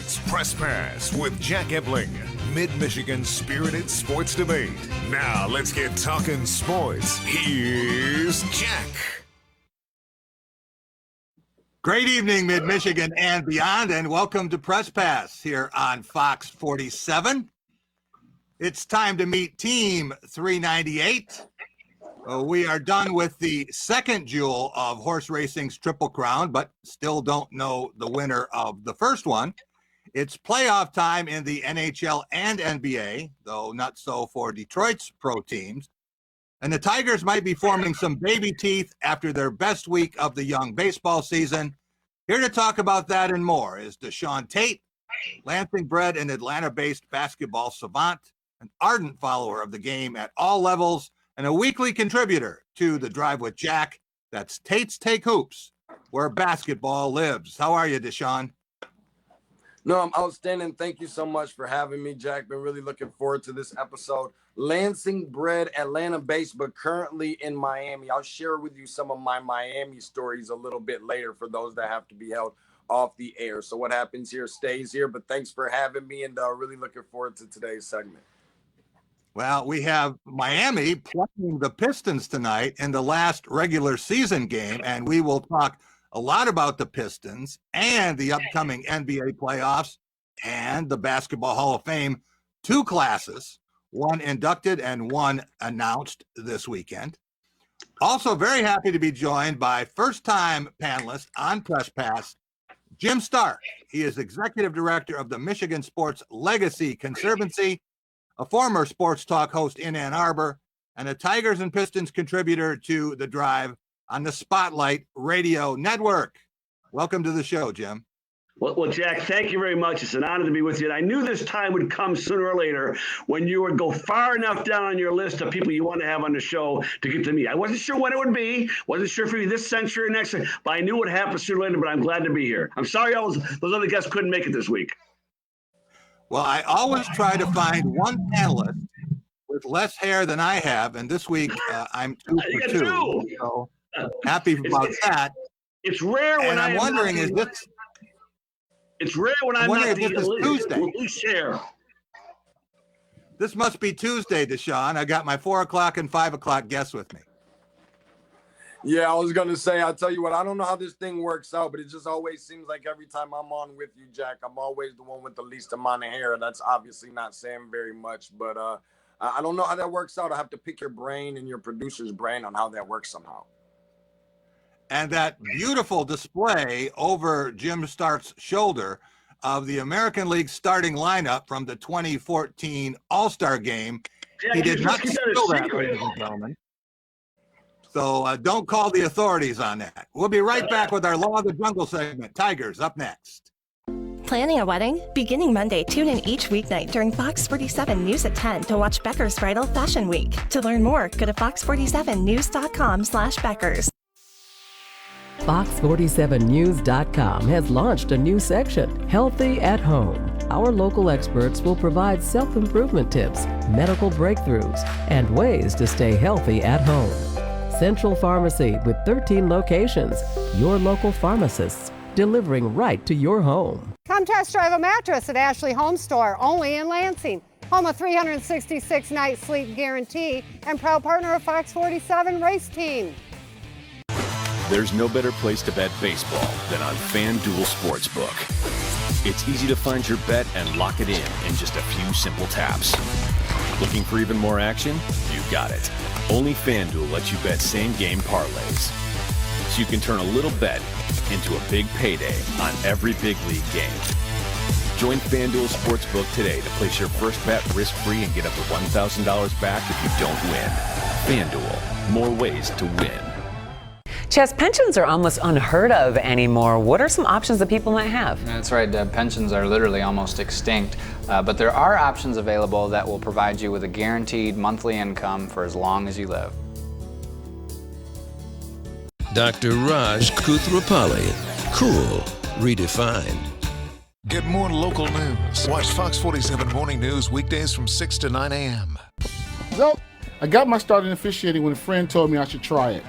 It's Press Pass with Jack Ebling, Mid-Michigan's spirited sports debate. Now let's get talking sports. Here's Jack. Great evening, Mid-Michigan and beyond, and welcome to Press Pass here on Fox 47. It's time to meet Team 398. We are done with the second jewel of horse racing's Triple Crown, but still don't know the winner of the first one. It's playoff time in the NHL and NBA, though not so for Detroit's pro teams. And the Tigers might be forming some baby teeth after their best week of the young baseball season. Here to talk about that and more is Deshaun Tate, Lansing-bred and Atlanta-based basketball savant, an ardent follower of the game at all levels, and a weekly contributor to The Drive with Jack. That's Tate's Take Hoops, where basketball lives. How are you, Deshaun? No, I'm outstanding. Thank you so much for having me, Jack. Been really looking forward to this episode. Lansing-bred, Atlanta-based, but currently in Miami. I'll share with you some of my Miami stories a little bit later for those that have to be held off the air. So what happens here stays here, but thanks for having me, and really looking forward to today's segment. Well, we have Miami playing the Pistons tonight in the last regular season game, and we will talk a lot about the Pistons and the upcoming NBA playoffs and the Basketball Hall of Fame. Two classes, one inducted and one announced this weekend. Also very happy to be joined by first-time panelist on Press Pass, Jim Stark. He is executive director of the Michigan Sports Legacy Conservancy, a former sports talk host in Ann Arbor, and a Tigers and Pistons contributor to The Drive on the Spotlight Radio Network. Welcome to the show, Jim. Well, Jack, thank you very much. It's an honor to be with you. And I knew this time would come sooner or later when you would go far enough down on your list of people you want to have on the show to get to me. I wasn't sure when it would be. Wasn't sure if it would be this century or next, but I knew it would happen sooner or later, but I'm glad to be here. I'm sorry those other guests couldn't make it this week. Well, I always try to find one panelist with less hair than I have, and this week I'm 2 for 2. So happy about that. It's rare when I'm wondering, is this? It's rare when I'm not the elite. Tuesday. Share. This must be Tuesday, Deshaun. I got my 4 o'clock and 5 o'clock guests with me. Yeah, I was going to say, I'll tell you what, I don't know how this thing works out, but it just always seems like every time I'm on with you, Jack, I'm always the one with the least amount of hair. That's obviously not saying very much, but I don't know how that works out. I have to pick your brain and your producer's brain on how that works somehow. And that beautiful display over Jim Stark's shoulder of the American League starting lineup from the 2014 All-Star game. Yeah, he did not steal that, ladies and gentlemen. So don't call the authorities on that. We'll be right back with our Law of the Jungle segment. Tigers up next. Planning a wedding? Beginning Monday, tune in each weeknight during Fox 47 News at 10 to watch Becker's Bridal Fashion Week. To learn more, go to fox47news.com/Beckers. Fox47news.com has launched a new section, Healthy at Home. Our local experts will provide self-improvement tips, medical breakthroughs, and ways to stay healthy at home. Central Pharmacy with 13 locations, your local pharmacists, delivering right to your home. Come test drive a mattress at Ashley Home Store, only in Lansing. Home of 366-night sleep guarantee and proud partner of Fox 47 Race Team. There's no better place to bet baseball than on FanDuel Sportsbook. It's easy to find your bet and lock it in just a few simple taps. Looking for even more action? You got it. Only FanDuel lets you bet same-game parlays. So you can turn a little bet into a big payday on every big league game. Join FanDuel Sportsbook today to place your first bet risk-free and get up to $1,000 back if you don't win. FanDuel, more ways to win. Chess, pensions are almost unheard of anymore. What are some options that people might have? That's right. Pensions are literally almost extinct. But there are options available that will provide you with a guaranteed monthly income for as long as you live. Dr. Raj Kuthrapali. Cool. Redefined. Get more local news. Watch Fox 47 Morning News weekdays from 6 to 9 a.m. So, I got my start in officiating when a friend told me I should try it.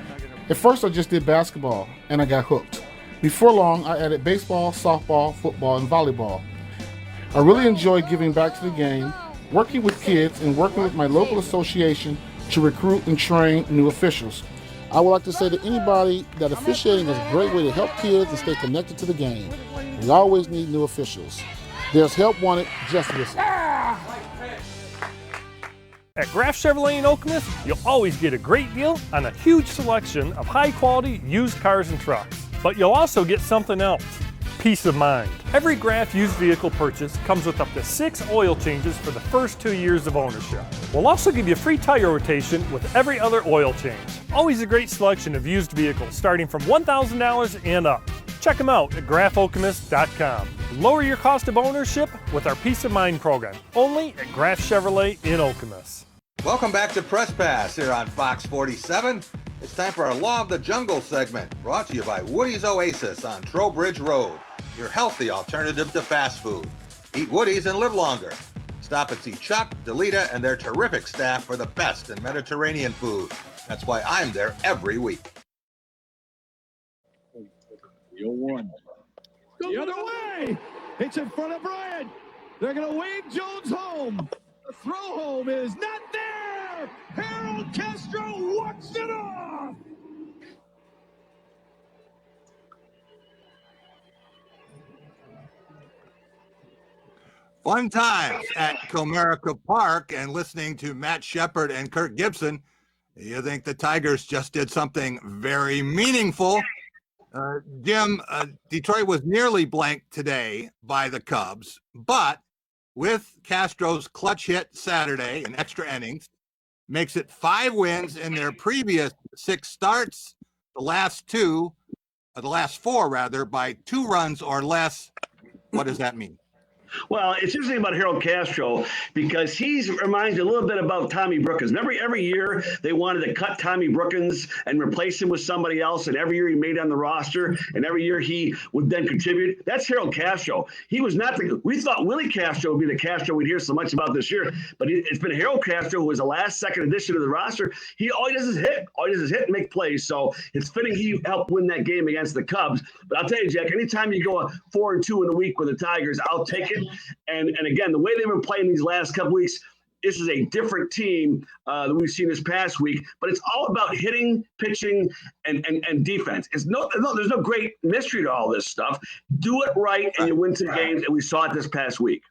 At first, I just did basketball, and I got hooked. Before long, I added baseball, softball, football, and volleyball. I really enjoy giving back to the game, working with kids, and working with my local association to recruit and train new officials. I would like to say to anybody that officiating is a great way to help kids and stay connected to the game. We always need new officials. There's help wanted, just listen. At Graff Chevrolet in Okemos, you'll always get a great deal on a huge selection of high-quality used cars and trucks. But you'll also get something else, peace of mind. Every Graff used vehicle purchase comes with up to 6 oil changes for the first 2 years of ownership. We'll also give you free tire rotation with every other oil change. Always a great selection of used vehicles starting from $1,000 and up. Check them out at graffokemos.com. Lower your cost of ownership with our Peace of Mind program, only at Graff Chevrolet in Okemos. Welcome back to Press Pass here on Fox 47. It's time for our Law of the Jungle segment, brought to you by Woody's Oasis on Trowbridge Road, your healthy alternative to fast food. Eat Woody's and live longer. Stop and see Chuck, Delita, and their terrific staff for the best in Mediterranean food. That's why I'm there every week. 0-1. The other way. It's in front of Bryant. They're going to wave Jones home. The throw home is not there. Harold Castro walks it off. Fun times at Comerica Park, and listening to Matt Shepard and Kirk Gibson, you think the Tigers just did something very meaningful. Jim, Detroit was nearly blanked today by the Cubs, but with Castro's clutch hit Saturday in extra innings, makes it 5 wins in their previous 6 starts, the last 4 rather, by 2 runs or less. What does that mean? Well, it's interesting about Harold Castro because he reminds me a little bit about Tommy Brookins. Remember, every year they wanted to cut Tommy Brookins and replace him with somebody else, and every year he made on the roster, and every year he would then contribute. That's Harold Castro. He was not we thought Willie Castro would be the Castro we'd hear so much about this year, but it's been Harold Castro who was the last second addition to the roster. All he does is hit. All he does is hit and make plays. So it's fitting he helped win that game against the Cubs. But I'll tell you, Jack, anytime you go 4-2 in a week with the Tigers, I'll take it. And again, the way they've been playing these last couple weeks, this is a different team that we've seen this past week. But it's all about hitting, pitching, and defense. There's no great mystery to all this stuff. Do it right, and you win some games. And we saw it this past week.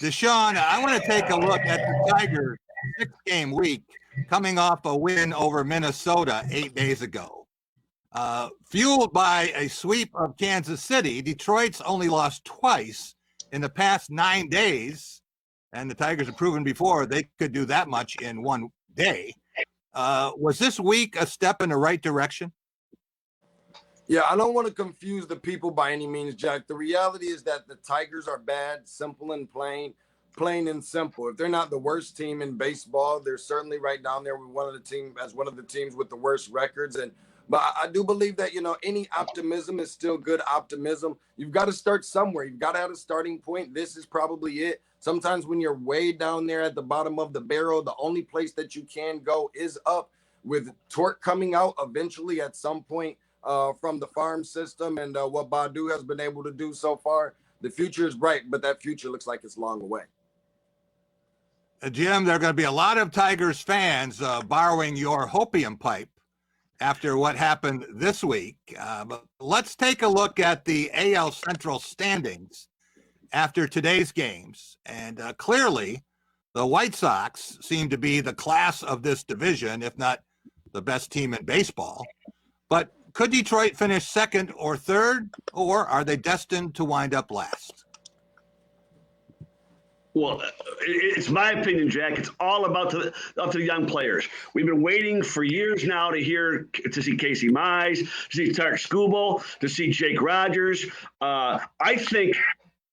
Deshaun, I want to take a look at the Tigers' 6-game week, coming off a win over Minnesota 8 days ago. Fueled by a sweep of Kansas City, Detroit's only lost twice in the past 9 days, and the Tigers have proven before they could do that much in one day. Was this week a step in the right direction? Yeah, I don't want to confuse the people by any means, Jack. The reality is that the Tigers are bad, simple and plain and simple. If they're not the worst team in baseball, they're certainly right down there with one of the teams with the worst records. But I do believe that, any optimism is still good optimism. You've got to start somewhere. You've got to have a starting point. This is probably it. Sometimes when you're way down there at the bottom of the barrel, the only place that you can go is up. With Torque coming out eventually at some point from the farm system and what Badu has been able to do so far, the future is bright, but that future looks like it's long away. Jim, there are going to be a lot of Tigers fans borrowing your hopium pipe after what happened this week. But let's take a look at the AL Central standings after today's games. And clearly, the White Sox seem to be the class of this division, if not the best team in baseball. But could Detroit finish second or third, or are they destined to wind up last? Well, it's my opinion, Jack. It's all about up to the young players. We've been waiting for years now to see Casey Mize, to see Tarek Skubal, to see Jake Rogers. I think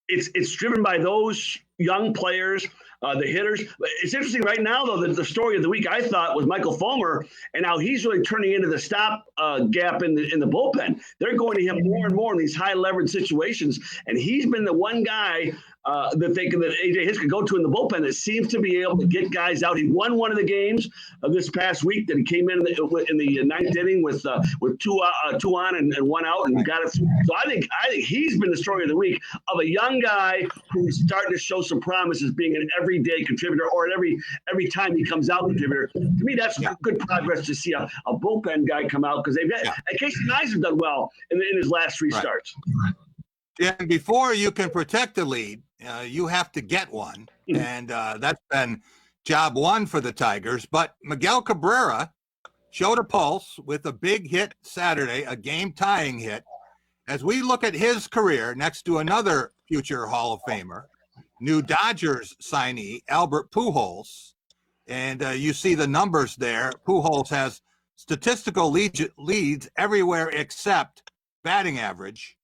it's driven by those young players. the hitters. It's interesting right now, though, that the story of the week I thought was Michael Fulmer and how he's really turning into the stop gap in the bullpen. They're going to him more and more in these high leverage situations, and he's been the one guy that AJ Hinch could go to in the bullpen that seems to be able to get guys out. He won one of the games of this past week that he came in the ninth inning with two on and one out and got it. So I think he's been the story of the week of a young guy who's starting to show some promise as being an everyday contributor, or at every time he comes out contributor. To me, that's good progress to see a bullpen guy come out, because they've got Casey Nyes have done well in his last three starts. Yeah, and before you can protect the lead, you have to get one, and that's been job one for the Tigers. But Miguel Cabrera showed a pulse with a big hit Saturday, a game-tying hit. As we look at his career next to another future Hall of Famer, new Dodgers signee, Albert Pujols, and you see the numbers there. Pujols has statistical leads everywhere except batting average.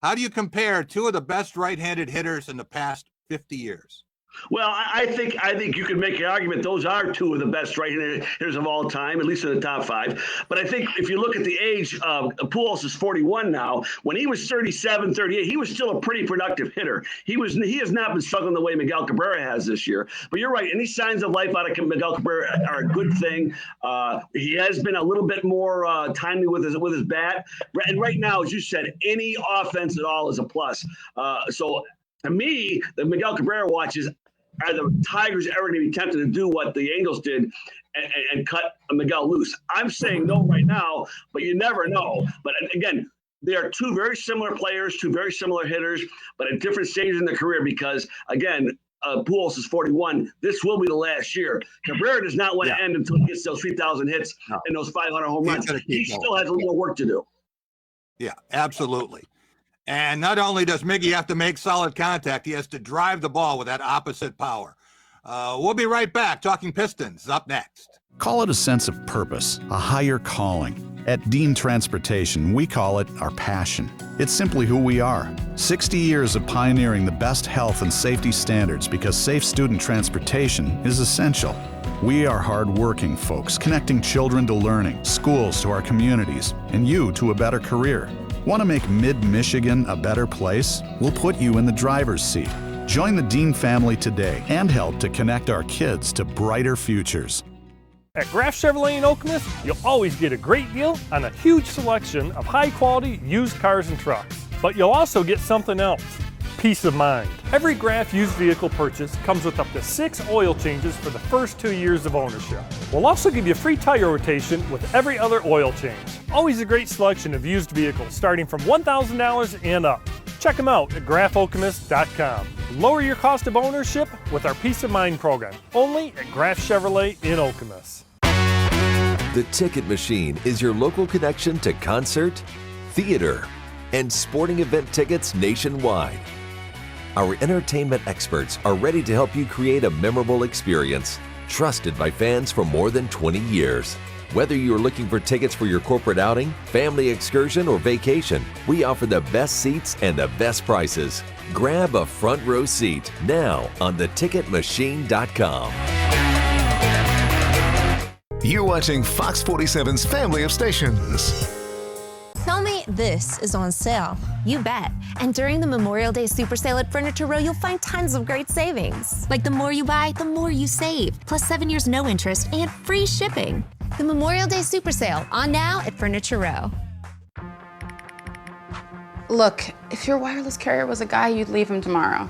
How do you compare two of the best right-handed hitters in the past 50 years? Well, I think you can make an argument those are two of the best right-handed hitters of all time, at least in the top five. But I think if you look at the age, Pujols is 41 now. When he was 37, 38, he was still a pretty productive hitter. He has not been struggling the way Miguel Cabrera has this year. But you're right. Any signs of life out of Miguel Cabrera are a good thing. He has been a little bit more timely with his bat. And right now, as you said, any offense at all is a plus. So to me, the Miguel Cabrera watches, are the Tigers ever going to be tempted to do what the Angels did and cut Miguel loose? I'm saying no right now, but you never know. But again, they are two very similar players, two very similar hitters, but at different stages in their career because, again, Pujols is 41. This will be the last year. Cabrera does not want to end until he gets those 3,000 hits and those 500 home runs. He still has a little more work to do. Yeah, absolutely. And not only does Miggy have to make solid contact, he has to drive the ball with that opposite power. We'll be right back. Talking Pistons up next. Call it a sense of purpose, a higher calling. At Dean Transportation, we call it our passion. It's simply who we are. 60 years of pioneering the best health and safety standards because safe student transportation is essential. We are hard-working folks, connecting children to learning, schools to our communities, and you to a better career. Want to make Mid-Michigan a better place? We'll put you in the driver's seat. Join the Dean family today and help to connect our kids to brighter futures. At Graff Chevrolet in Okemos, you'll always get a great deal on a huge selection of high-quality used cars and trucks. But you'll also get something else: peace of mind. Every Graff used vehicle purchase comes with up to 6 oil changes for the first 2 years of ownership. We'll also give you free tire rotation with every other oil change. Always a great selection of used vehicles starting from $1,000 and up. Check them out at graffokemus.com. Lower your cost of ownership with our Peace of Mind program, only at Graff Chevrolet in Okemos. The Ticket Machine is your local connection to concert, theater, and sporting event tickets nationwide. Our entertainment experts are ready to help you create a memorable experience, trusted by fans for more than 20 years. Whether you're looking for tickets for your corporate outing, family excursion, or vacation, we offer the best seats and the best prices. Grab a front row seat now on theticketmachine.com. You're watching Fox 47's Family of Stations. Tell me this is on sale. You bet. And during the Memorial Day Super Sale at Furniture Row, you'll find tons of great savings. Like the more you buy, the more you save. Plus 7 years no interest and free shipping. The Memorial Day Super Sale, on now at Furniture Row. Look, if your wireless carrier was a guy, you'd leave him tomorrow.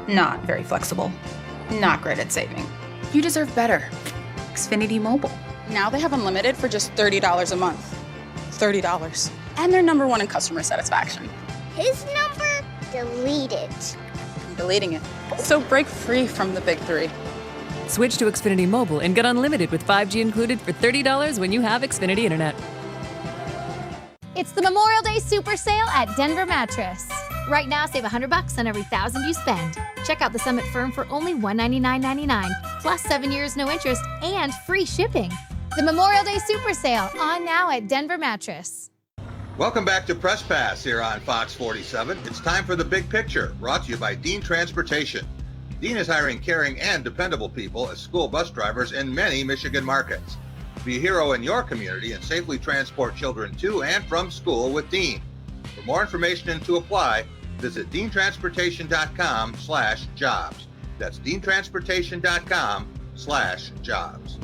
Not very flexible. Not great at saving. You deserve better. Xfinity Mobile. Now they have unlimited for just $30 a month. $30. And they're #1 in customer satisfaction. His number deleted. I'm deleting it. So break free from the big three. Switch to Xfinity Mobile and get unlimited with 5G included for $30 when you have Xfinity Internet. It's the Memorial Day Super Sale at Denver Mattress. Right now, save $100 on every $1,000 you spend. Check out the Summit Firm for only $199.99, plus 7 years no interest and free shipping. The Memorial Day Super Sale, on now at Denver Mattress. Welcome back to Press Pass here on Fox 47. It's time for The Big Picture, brought to you by Dean Transportation. Dean is hiring caring and dependable people as school bus drivers in many Michigan markets. Be a hero in your community and safely transport children to and from school with Dean. For more information and to apply, visit deantransportation.com/jobs. That's deantransportation.com/jobs.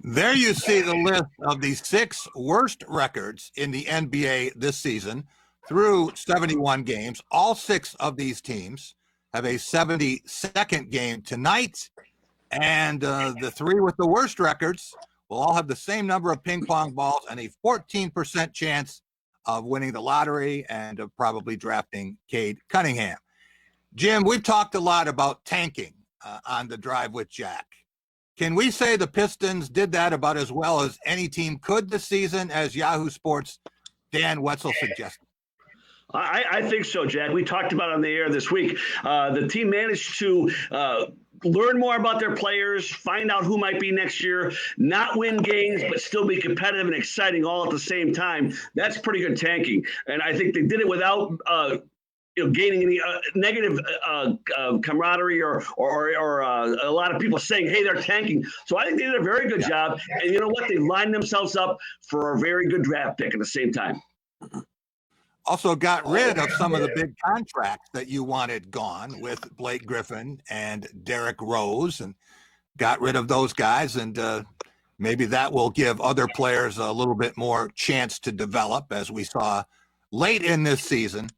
There you see the list of the 6 worst records in the NBA this season through 71 games. All 6 of these teams have a 72nd game tonight, and the 3 with the worst records will all have the same number of ping pong balls and a 14% chance of winning the lottery and of probably drafting Cade Cunningham. Jim, we've talked a lot about tanking on the Drive with Jack. Can we say the Pistons did that about as well as any team could this season, as Yahoo Sports' Dan Wetzel suggested? I think so, Jack. We talked about it on the air this week. The team managed to learn more about their players, find out who might be next year, not win games, but still be competitive and exciting all at the same time. That's pretty good tanking. And I think they did it without gaining any negative camaraderie or a lot of people saying, hey, they're tanking. So I think they did a very good job. And you know what? They lined themselves up for a very good draft pick at the same time. Also got rid of some of the big contracts that you wanted gone with Blake Griffin and Derrick Rose, and got rid of those guys. And maybe that will give other players a little bit more chance to develop, as we saw late in this season.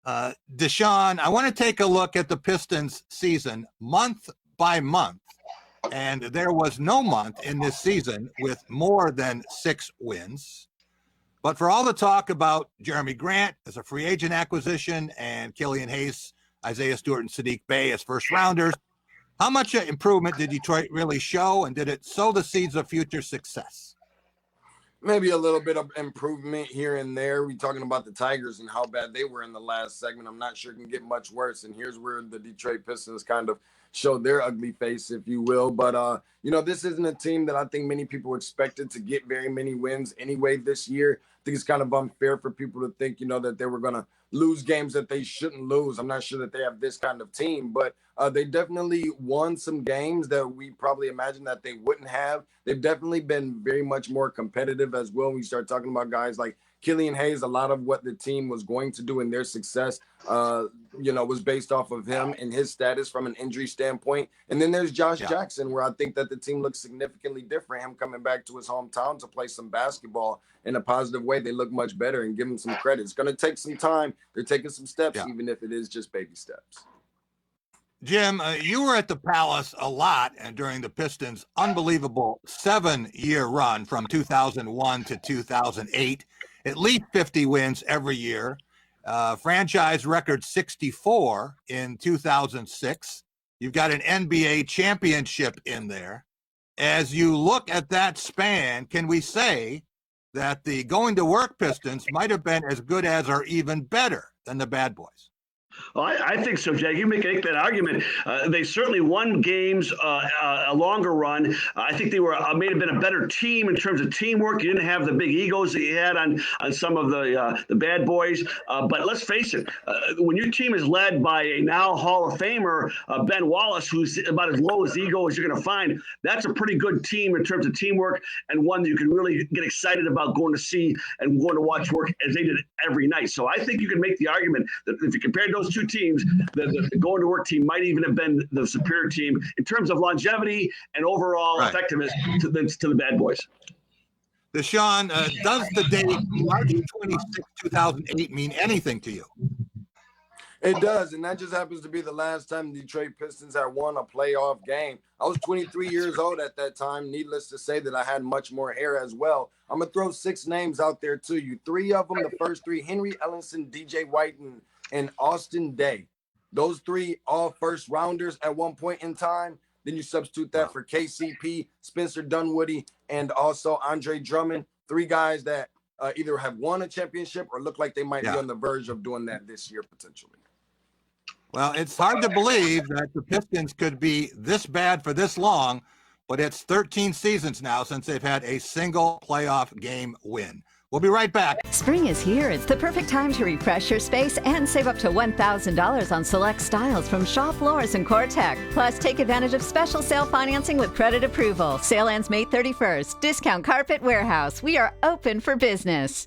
Deshaun, I want to take a look at the Pistons season month by month. And there was no month in this season with more than 6 wins. But for all the talk about Jeremy Grant as a free agent acquisition and Killian Hayes, Isaiah Stewart, and Sadiq Bey as first rounders, how much improvement did Detroit really show, and did it sow the seeds of future success? Maybe a little bit of improvement here and there. We're talking about the Tigers and how bad they were in the last segment. I'm not sure it can get much worse. And here's where the Detroit Pistons kind of showed their ugly face, if you will. But, this isn't a team that I think many people expected to get very many wins anyway this year. I think it's kind of unfair for people to think, that they were going to lose games that they shouldn't lose. I'm not sure that they have this kind of team, but they definitely won some games that we probably imagined that they wouldn't have. They've definitely been very much more competitive as well. When we start talking about guys like Killian Hayes, a lot of what the team was going to do in their success, was based off of him and his status from an injury standpoint. And then there's Josh Jackson, where I think that the team looks significantly different. Him coming back to his hometown to play some basketball in a positive way, they look much better, and give him some credit. It's going to take some time. They're taking some steps, even if it is just baby steps. Jim, you were at the Palace a lot during the Pistons' unbelievable 7-year run from 2001 to 2008. At least 50 wins every year. Franchise record 64 in 2006. You've got an NBA championship in there. As you look at that span, can we say that the going to work Pistons might have been as good as or even better than the Bad Boys? Well, I think so, Jack. You make that argument. They certainly won games a longer run. I think they were may have been a better team in terms of teamwork. You didn't have the big egos that you had on some of the Bad Boys. But let's face it, when your team is led by a now Hall of Famer, Ben Wallace, who's about as low as ego as you're going to find, that's a pretty good team in terms of teamwork, and one that you can really get excited about going to see and going to watch work as they did every night. So I think you can make the argument that if you compared those two teams, the going to work team might even have been the superior team in terms of longevity and overall effectiveness to the Bad Boys. Deshaun, does the date March 26, 2008 mean anything to you? It does, and that just happens to be the last time the Detroit Pistons had won a playoff game. I was 23 years old at that time. Needless to say that I had much more hair as well. I'm going to throw 6 names out there to you. 3 of them, the first 3, Henry Ellenson, DJ White, and Austin Day. Those 3 all first rounders at one point in time. Then you substitute that for KCP, Spencer Dunwoody, and also Andre Drummond. 3 guys that either have won a championship or look like they might be on the verge of doing that this year potentially. Well, it's hard to believe that the Pistons could be this bad for this long, but it's 13 seasons now since they've had a single playoff game win. We'll be right back. Spring is here. It's the perfect time to refresh your space and save up to $1,000 on select styles from Shaw Floors and Cortec. Plus, take advantage of special sale financing with credit approval. Sale ends May 31st. Discount Carpet Warehouse. We are open for business.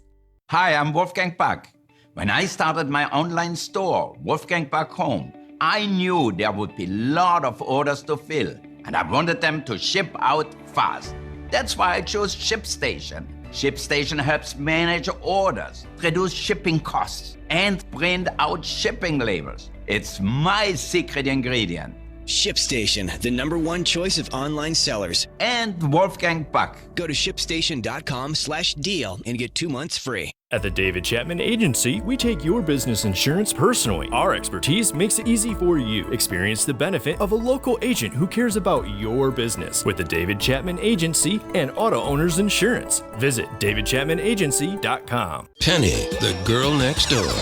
Hi, I'm Wolfgang Puck. When I started my online store, Wolfgang Puck Home, I knew there would be a lot of orders to fill, and I wanted them to ship out fast. That's why I chose ShipStation. ShipStation helps manage orders, reduce shipping costs, and print out shipping labels. It's my secret ingredient. ShipStation, the #1 choice of online sellers. And Wolfgang Puck. Go to shipstation.com/deal and get 2 months free. At the David Chapman Agency, we take your business insurance personally. Our expertise makes it easy for you. Experience the benefit of a local agent who cares about your business with the David Chapman Agency and Auto Owners Insurance. Visit davidchapmanagency.com. Penny, the girl next door.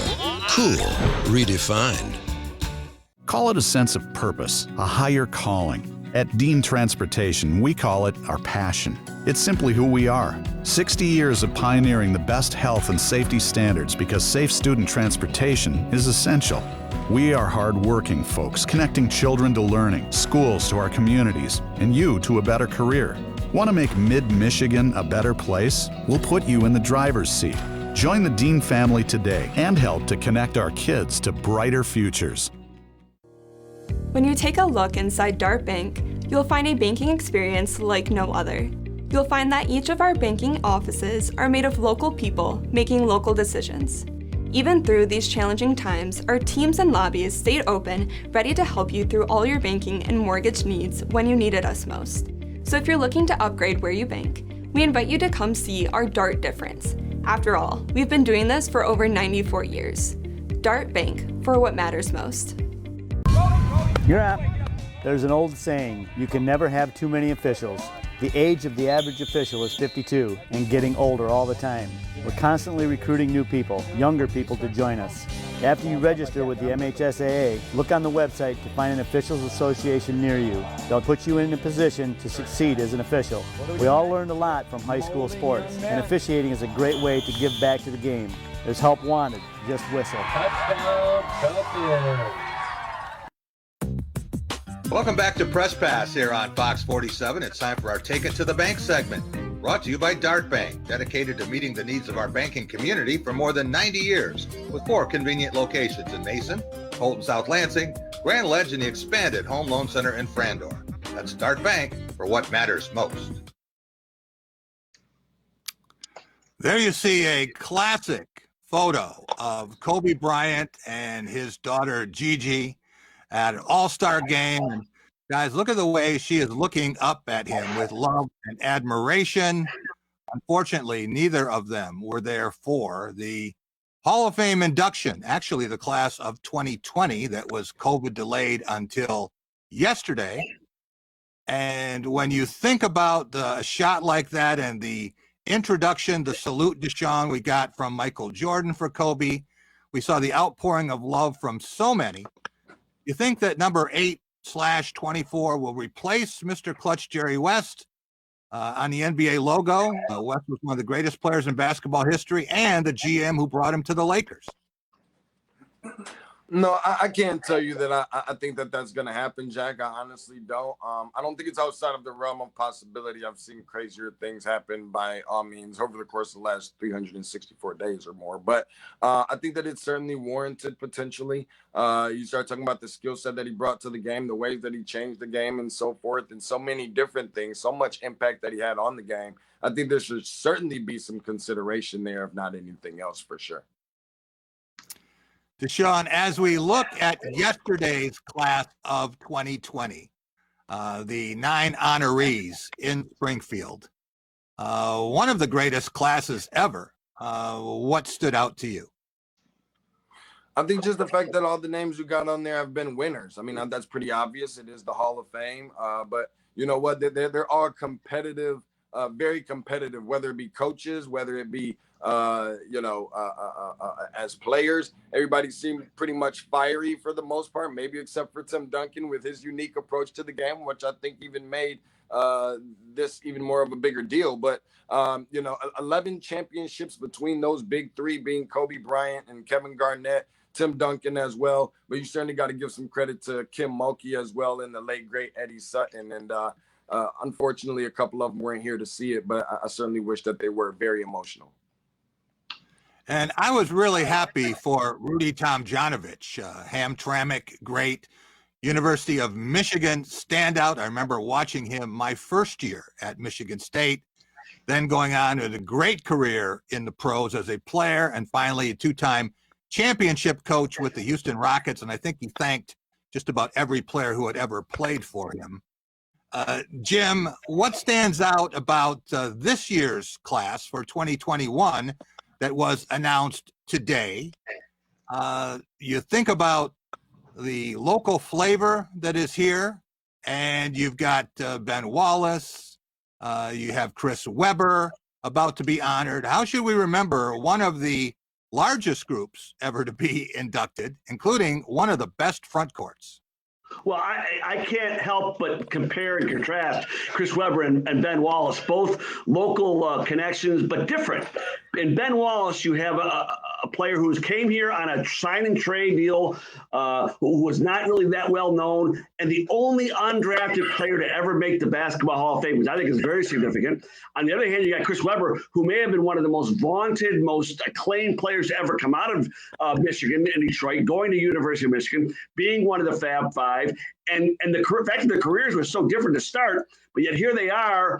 Cool, redefined. Call it a sense of purpose, a higher calling. At Dean Transportation, we call it our passion. It's simply who we are. 60 years of pioneering the best health and safety standards because safe student transportation is essential. We are hard-working folks, connecting children to learning, schools to our communities, and you to a better career. Want to make Mid-Michigan a better place? We'll put you in the driver's seat. Join the Dean family today and help to connect our kids to brighter futures. When you take a look inside Dart Bank, you'll find a banking experience like no other. You'll find that each of our banking offices are made of local people making local decisions. Even through these challenging times, our teams and lobbies stayed open, ready to help you through all your banking and mortgage needs when you needed us most. So if you're looking to upgrade where you bank, we invite you to come see our Dart difference. After all, we've been doing this for over 94 years. Dart Bank, for what matters most. You're up. There's an old saying, you can never have too many officials. The age of the average official is 52 and getting older all the time. We're constantly recruiting new people, younger people to join us. After you register with the MHSAA, look on the website to find an officials association near you. They'll put you in a position to succeed as an official. We all learned a lot from high school sports, and officiating is a great way to give back to the game. There's help wanted, just whistle. Touchdown, Champions. Welcome back to Press Pass here on Fox 47. It's time for our Take It to the Bank segment, brought to you by Dart Bank, dedicated to meeting the needs of our banking community for more than 90 years, with 4 convenient locations in Mason, Holton South Lansing, Grand Ledge, and the expanded Home Loan Center in Frandor. That's Dart Bank for what matters most. There you see a classic photo of Kobe Bryant and his daughter Gigi at an all-star game. And guys, look at the way she is looking up at him with love and admiration. Unfortunately, neither of them were there for the Hall of Fame induction, actually the class of 2020 that was COVID delayed until yesterday. And when you think about a shot like that and the introduction, the salute Deshaun we got from Michael Jordan for Kobe, we saw the outpouring of love from so many. You think that number 8/24 will replace Mr. Clutch Jerry West on the NBA logo? West was one of the greatest players in basketball history and the GM who brought him to the Lakers. No, I can't tell you that I think that that's going to happen, Jack. I honestly don't. I don't think it's outside of the realm of possibility. I've seen crazier things happen by all means over the course of the last 364 days or more. But I think that it's certainly warranted potentially. You start talking about the skill set that he brought to the game, the ways that he changed the game and so forth, and so many different things, so much impact that he had on the game. I think there should certainly be some consideration there, if not anything else, for sure. Deshaun, as we look at yesterday's class of 2020, the 9 honorees in Springfield, one of the greatest classes ever, what stood out to you? I think just the fact that all the names you got on there have been winners. I mean, that's pretty obvious. It is the Hall of Fame. But you know what? They're all competitive, very competitive, whether it be coaches, whether it be as players. Everybody seemed pretty much fiery for the most part, maybe except for Tim Duncan with his unique approach to the game, which I think even made this even more of a bigger deal. But 11 championships between those big three being Kobe Bryant and Kevin Garnett, Tim Duncan as well. But you certainly got to give some credit to Kim Mulkey as well, and the late great Eddie Sutton. And unfortunately, a couple of them weren't here to see it, but I certainly wish that they were. Very emotional. And I was really happy for Rudy Tomjanovich, Hamtramck great, University of Michigan standout. I remember watching him my first year at Michigan State, then going on to a great career in the pros as a player, and finally a two-time championship coach with the Houston Rockets. And I think he thanked just about every player who had ever played for him. Jim, what stands out about this year's class for 2021 that was announced today? You think about the local flavor that is here, and you've got Ben Wallace, you have Chris Webber about to be honored. How should we remember one of the largest groups ever to be inducted, including one of the best front courts? Well, I can't help but compare and contrast Chris Webber and Ben Wallace, both local connections, but different. In Ben Wallace, you have a player who came here on a sign and trade deal, who was not really that well known, and the only undrafted player to ever make the Basketball Hall of Fame, which I think is very significant. On the other hand, you got Chris Webber, who may have been one of the most vaunted, most acclaimed players to ever come out of Michigan and Detroit, going to University of Michigan, being one of the Fab Five. And the fact that their careers were so different to start, but yet here they are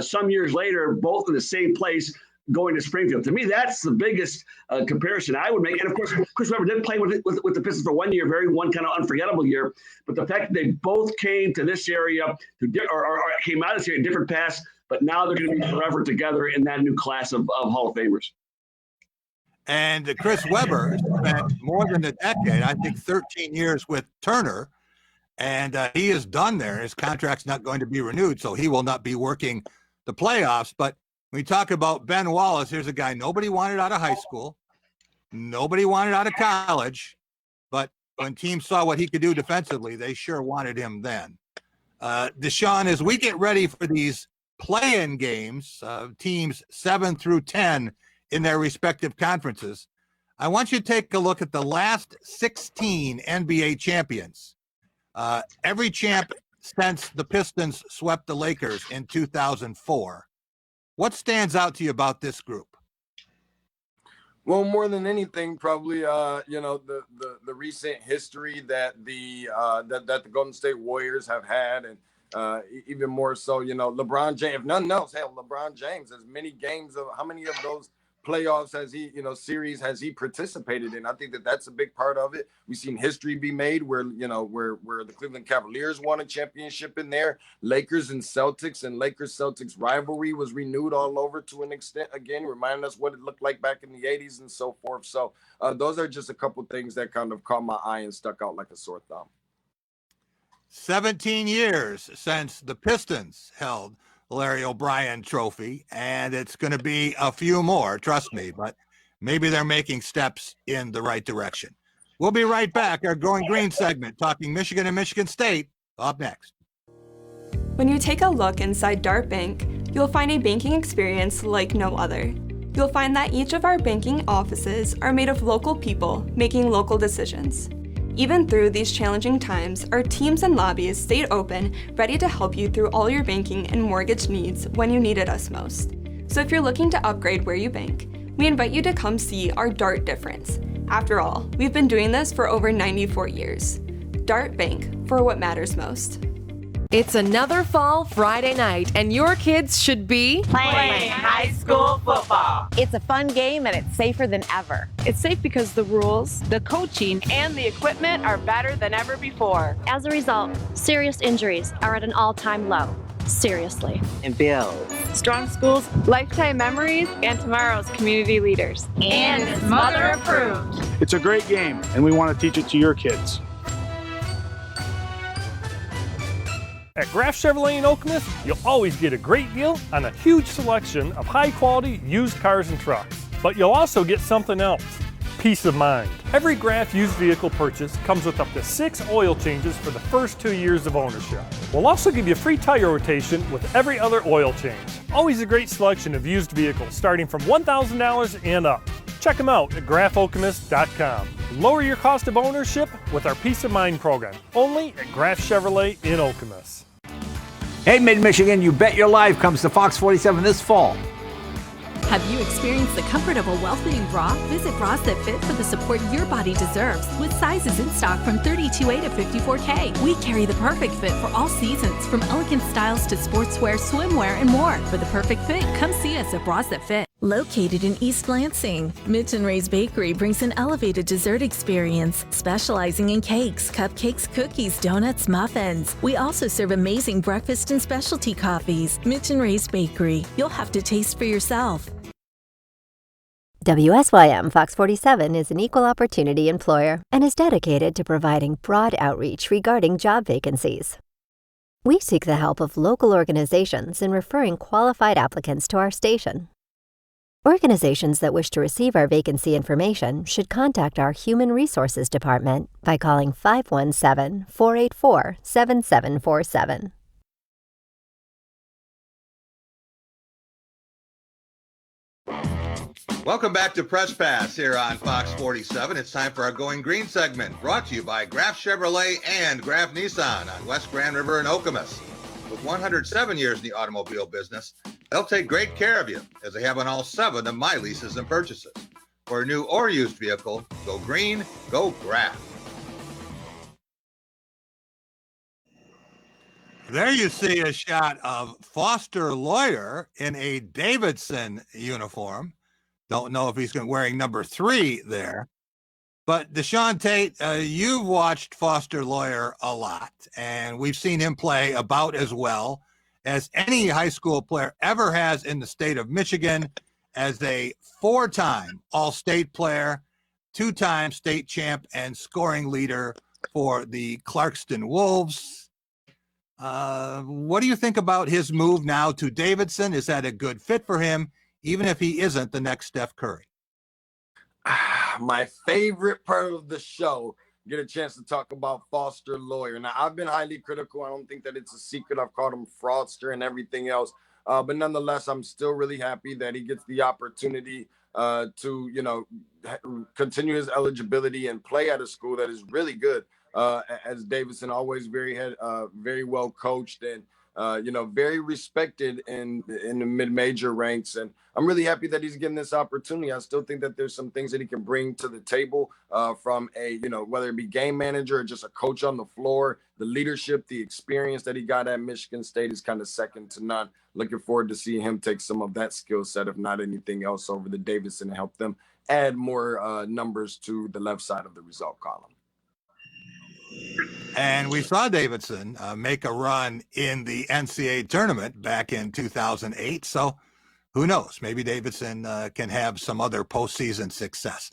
some years later, both in the same place, going to Springfield. To me, that's the biggest comparison I would make. And of course, Chris Webber did play with the Pistons for 1 year, one kind of unforgettable year. But the fact that they both came to this area, or came out of this area in different paths, but now they're going to be forever together in that new class of Hall of Famers. And Chris Webber spent more than a decade, I think 13 years with Turner, and he is done there. His contract's not going to be renewed, so he will not be working the playoffs. But when we talk about Ben Wallace, here's a guy nobody wanted out of high school, nobody wanted out of college, but when teams saw what he could do defensively, they sure wanted him then. Deshaun, as we get ready for these play-in games, teams 7 through 10 in their respective conferences, I want you to take a look at the last 16 NBA champions. Every champ since the Pistons swept the Lakers in 2004. What stands out to you about this group? Well, more than anything, probably the recent history that the Golden State Warriors have had, and even more so, LeBron James. If nothing else, hell, LeBron James, as many games of how many of those playoffs has he, series has he participated in? I think that's a big part of it. We've seen history be made where the Cleveland Cavaliers won a championship in there. Lakers and Lakers-Celtics rivalry was renewed all over to an extent, again, reminding us what it looked like back in the 80s and so forth. So those are just a couple things that kind of caught my eye and stuck out like a sore thumb. 17 years since the Pistons held Larry O'Brien Trophy, and it's going to be a few more, trust me, but maybe they're making steps in the right direction. We'll be right back. Our Going Green segment, talking Michigan and Michigan State, up next. When you take a look inside Dart Bank, you'll find a banking experience like no other. You'll find that each of our banking offices are made of local people making local decisions. Even through these challenging times, our teams and lobbies stayed open, ready to help you through all your banking and mortgage needs when you needed us most. So if you're looking to upgrade where you bank, we invite you to come see our Dart difference. After all, we've been doing this for over 94 years. Dart Bank, for what matters most. It's another fall Friday night, and your kids should be playing high school football. It's a fun game, and it's safer than ever. It's safe because the rules, the coaching, and the equipment are better than ever before. As a result, serious injuries are at an all-time low. Seriously. And builds strong schools, lifetime memories, and tomorrow's community leaders. And it's mother approved. It's a great game, and we want to teach it to your kids. At Graff Chevrolet in Okemos, you'll always get a great deal on a huge selection of high-quality used cars and trucks. But you'll also get something else. Peace of mind. Every Graf used vehicle purchase comes with up to 6 oil changes for the first 2 years of ownership. We'll also give you free tire rotation with every other oil change. Always a great selection of used vehicles starting from $1,000 and up. Check them out at grafokemos.com. Lower your cost of ownership with our Peace of Mind program, only at Graf Chevrolet in Okemos. Hey, Mid-Michigan, You Bet Your Life comes to Fox 47 this fall. Have you experienced the comfort of a well-fitting bra? Visit Bras That Fit for the support your body deserves. With sizes in stock from 32A to 54K. We carry the perfect fit for all seasons, from elegant styles to sportswear, swimwear, and more. For the perfect fit, come see us at Bras That Fit. Located in East Lansing, Mitch & Ray's Bakery brings an elevated dessert experience, specializing in cakes, cupcakes, cookies, donuts, muffins. We also serve amazing breakfast and specialty coffees. Mitch & Ray's Bakery. You'll have to taste for yourself. WSYM Fox 47 is an equal opportunity employer and is dedicated to providing broad outreach regarding job vacancies. We seek the help of local organizations in referring qualified applicants to our station. Organizations that wish to receive our vacancy information should contact our Human Resources Department by calling 517-484-7747. Welcome back to Press Pass here on Fox 47. It's time for our Going Green segment, brought to you by Graf Chevrolet and Graf Nissan on West Grand River in Okemos. With 107 years in the automobile business, they'll take great care of you, as they have on all 7 of my leases and purchases. For a new or used vehicle, go green, go Graf. There you see a shot of Foster Lawyer in a Davidson uniform. Don't know if he's wearing number 3 there. But Deshaun Tate, you've watched Foster Lawyer a lot, and we've seen him play about as well as any high school player ever has in the state of Michigan, as a 4-time All-State player, 2-time state champ, and scoring leader for the Clarkston Wolves. What do you think about his move now to Davidson? Is that a good fit for him, even if he isn't the next Steph Curry? My favorite part of the show, get a chance to talk about Foster Lawyer. Now, I've been highly critical. I don't think that it's a secret. I've called him fraudster and everything else. But nonetheless, I'm still really happy that he gets the opportunity to, continue his eligibility and play at a school that is really good. As Davidson, always very well coached and, very respected in the mid-major ranks. And I'm really happy that he's getting this opportunity. I still think that there's some things that he can bring to the table from a, whether it be game manager or just a coach on the floor. The leadership, the experience that he got at Michigan State is kind of second to none. Looking forward to seeing him take some of that skill set, if not anything else, over to Davidson and help them add more numbers to the left side of the result column. And we saw Davidson make a run in the NCAA tournament back in 2008. So who knows? Maybe Davidson can have some other postseason success.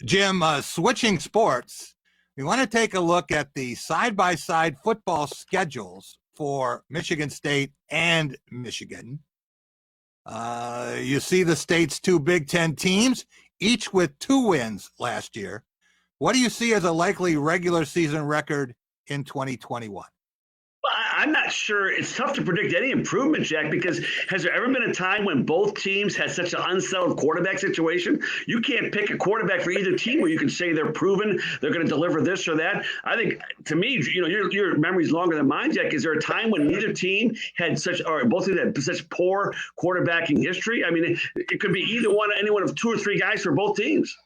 Jim, switching sports, we want to take a look at the side-by-side football schedules for Michigan State and Michigan. You see the state's 2 Big Ten teams, each with 2 wins last year. What do you see as a likely regular season record in 2021? I'm not sure. It's tough to predict any improvement, Jack, because has there ever been a time when both teams had such an unsettled quarterback situation? You can't pick a quarterback for either team where you can say they're proven, they're going to deliver this or that. I think, to me, your memory's longer than mine, Jack. Is there a time when neither team had such, or both of them had such poor quarterbacking history? I mean, it could be any one of 2 or 3 guys for both teams.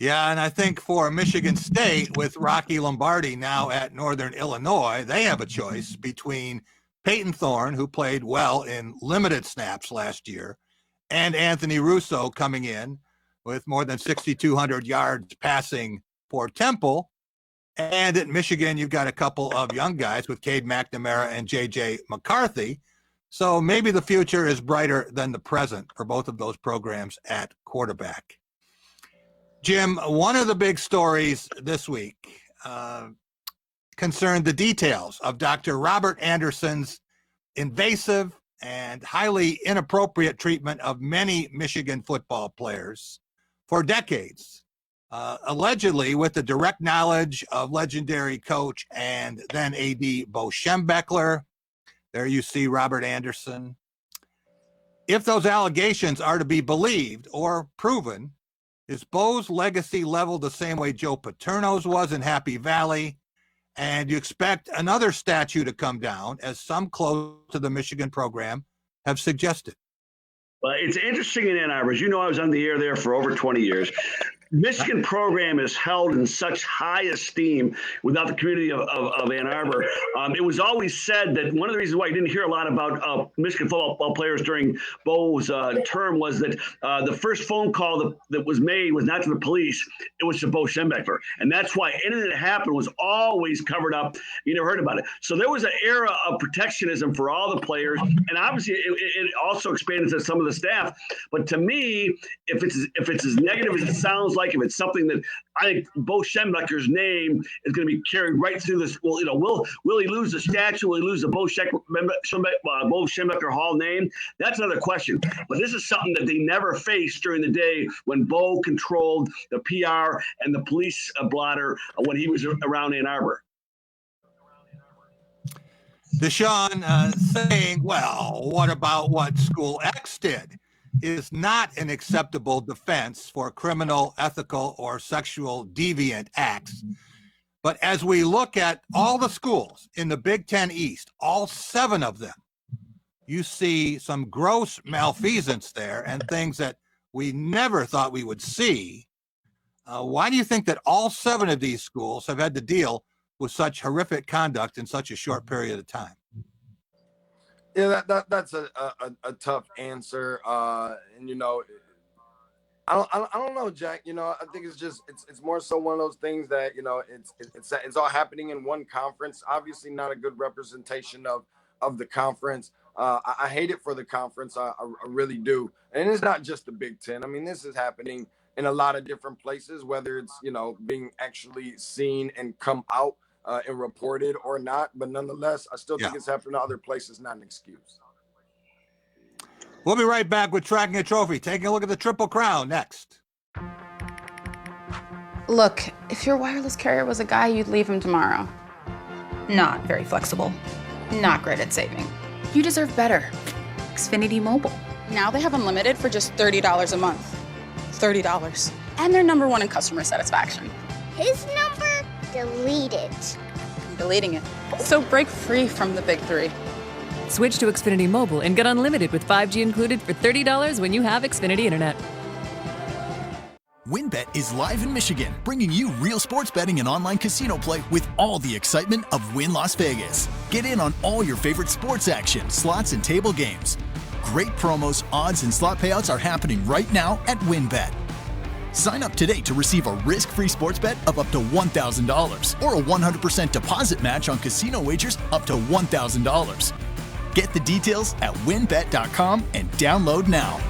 Yeah, and I think for Michigan State, with Rocky Lombardi now at Northern Illinois, they have a choice between Peyton Thorne, who played well in limited snaps last year, and Anthony Russo coming in with more than 6,200 yards passing for Temple. And at Michigan, you've got a couple of young guys with Cade McNamara and J.J. McCarthy. So maybe the future is brighter than the present for both of those programs at quarterback. Jim, one of the big stories this week concerned the details of Dr. Robert Anderson's invasive and highly inappropriate treatment of many Michigan football players for decades, allegedly with the direct knowledge of legendary coach and then AD Bo Schembechler. There you see Robert Anderson. If those allegations are to be believed or proven, is Bo's legacy leveled the same way Joe Paterno's was in Happy Valley? And you expect another statue to come down, as some close to the Michigan program have suggested. Well, it's interesting in Ann Arbor. As you know, I was on the air there for over 20 years. Michigan program is held in such high esteem without the community of Ann Arbor. It was always said that one of the reasons why you didn't hear a lot about Michigan football players during Bo's term was that the first phone call that was made was not to the police, it was to Bo Schembechler. And that's why anything that happened was always covered up. You never heard about it. So there was an era of protectionism for all the players. And obviously it also expanded to some of the staff. But to me, if it's as negative as it sounds like, if it's something that I think Bo Schembechler's name is going to be carried right through this, well, will he lose the statue? Will he lose the Bo Schembechler Hall name? That's another question. But this is something that they never faced during the day when Bo controlled the PR and the police blotter when he was around Ann Arbor. Deshaun saying, well, what about what School X did? Is not an acceptable defense for criminal, ethical, or sexual deviant acts. But as we look at all the schools in the Big Ten East, all 7 of them, you see some gross malfeasance there and things that we never thought we would see. Why do you think that all 7 of these schools have had to deal with such horrific conduct in such a short period of time? Yeah, that's a tough answer. And, you know, I don't know, Jack. You know, I think it's more so one of those things that, you know, it's all happening in one conference. Obviously not a good representation of the conference. I hate it for the conference. I really do. And it's not just the Big Ten. I mean, this is happening in a lot of different places, whether it's, you know, being actually seen and come out and reported or not, but nonetheless, I still think it's happening to other places, not an excuse. We'll be right back with Tracking a Trophy, taking a look at the Triple Crown next. Look, if your wireless carrier was a guy, you'd leave him tomorrow. Not very flexible. Not great at saving. You deserve better. Xfinity Mobile. Now they have unlimited for just $30 a month. $30. And they're #1 in customer satisfaction. His number? Deleted. I'm deleting it. So break free from the big 3. Switch to Xfinity Mobile and get unlimited with 5G included for $30 when you have Xfinity Internet. WynnBET is live in Michigan, bringing you real sports betting and online casino play with all the excitement of Wynn Las Vegas. Get in on all your favorite sports action, slots, and table games. Great promos, odds, and slot payouts are happening right now at WynnBET. Sign up today to receive a risk-free sports bet of up to $1,000 or a 100% deposit match on casino wagers up to $1,000. Get the details at wynnbet.com and download now.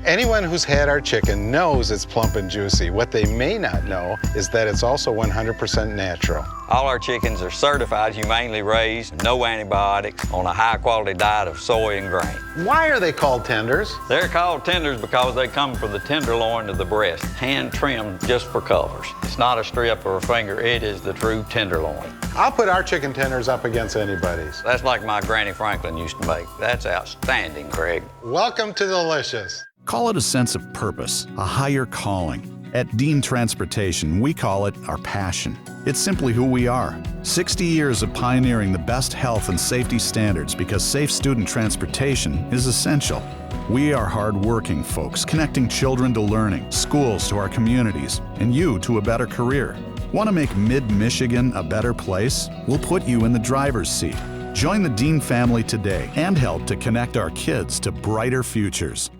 Anyone who's had our chicken knows it's plump and juicy. What they may not know is that it's also 100% natural. All our chickens are certified, humanely raised, no antibiotics, on a high-quality diet of soy and grain. Why are they called tenders? They're called tenders because they come from the tenderloin of the breast, hand-trimmed just for colors. It's not a strip or a finger, it is the true tenderloin. I'll put our chicken tenders up against anybody's. That's like my Granny Franklin used to make. That's outstanding, Craig. Welcome to Delicious. Call it a sense of purpose, a higher calling. At Dean Transportation, we call it our passion. It's simply who we are. 60 years of pioneering the best health and safety standards because safe student transportation is essential. We are hard-working folks, connecting children to learning, schools to our communities, and you to a better career. Want to make Mid-Michigan a better place? We'll put you in the driver's seat. Join the Dean family today and help to connect our kids to brighter futures.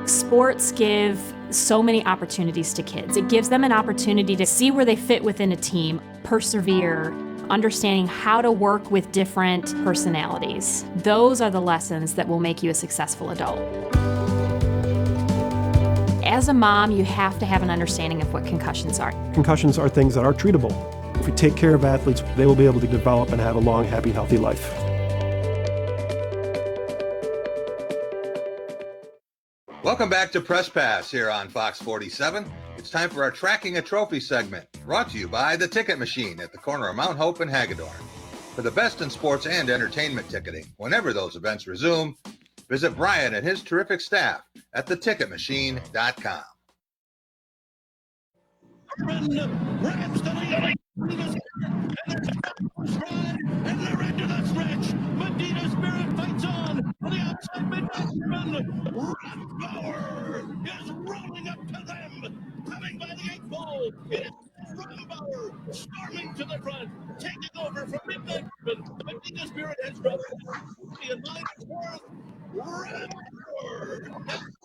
Sports give so many opportunities to kids. It gives them an opportunity to see where they fit within a team, persevere, understanding how to work with different personalities. Those are the lessons that will make you a successful adult. As a mom, you have to have an understanding of what concussions are. Concussions are things that are treatable. If we take care of athletes, they will be able to develop and have a long, happy, healthy life. Welcome back to Press Pass here on Fox 47. It's time for our Tracking a Trophy segment, brought to you by the Ticket Machine at the corner of Mount Hope and Hagedorn. For the best in sports and entertainment ticketing, whenever those events resume, visit Brian and his terrific staff at theticketmachine.com. Grabs the lead, and they're into the stretch. Medina Spirit fights on the outside midfield. Rombauer is rolling up to them, coming by the 8th pole. It is Rombauer storming to the front, taking over from Midnight. Medina Spirit has dropped in line fourth. Rombauer and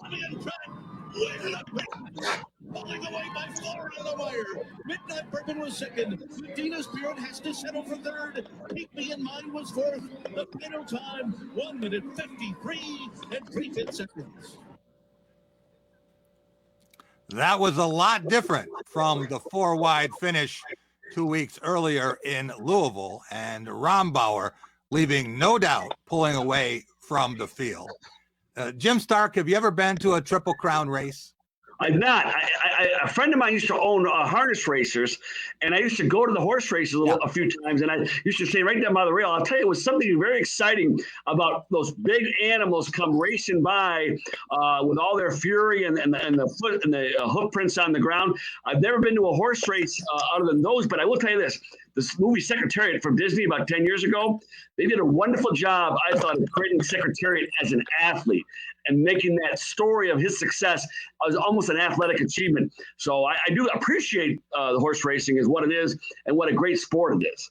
Fabian Trent win the race, pulling away by 4 on the wire. Midnight Bourbon was second. Medina Spirit has to settle for third. Keep Me in Mind was fourth. The final time, 1 minute 53 and 3/5 seconds. That was a lot different from the 4-wide finish 2 weeks earlier in Louisville, and Rombauer leaving no doubt pulling away from the field. Jim Stark, have you ever been to a Triple Crown race? I've not. A friend of mine used to own harness racers, and I used to go to the horse races a few times, and I used to stay right down by the rail. I'll tell you, it was something very exciting about those big animals come racing by with all their fury and the foot and the hoof prints on the ground. I've never been to a horse race other than those, but I will tell you this movie Secretariat from Disney about 10 years ago, they did a wonderful job, I thought, of creating Secretariat as an athlete and making that story of his success as almost an athletic achievement. So I do appreciate the horse racing is what it is and what a great sport it is.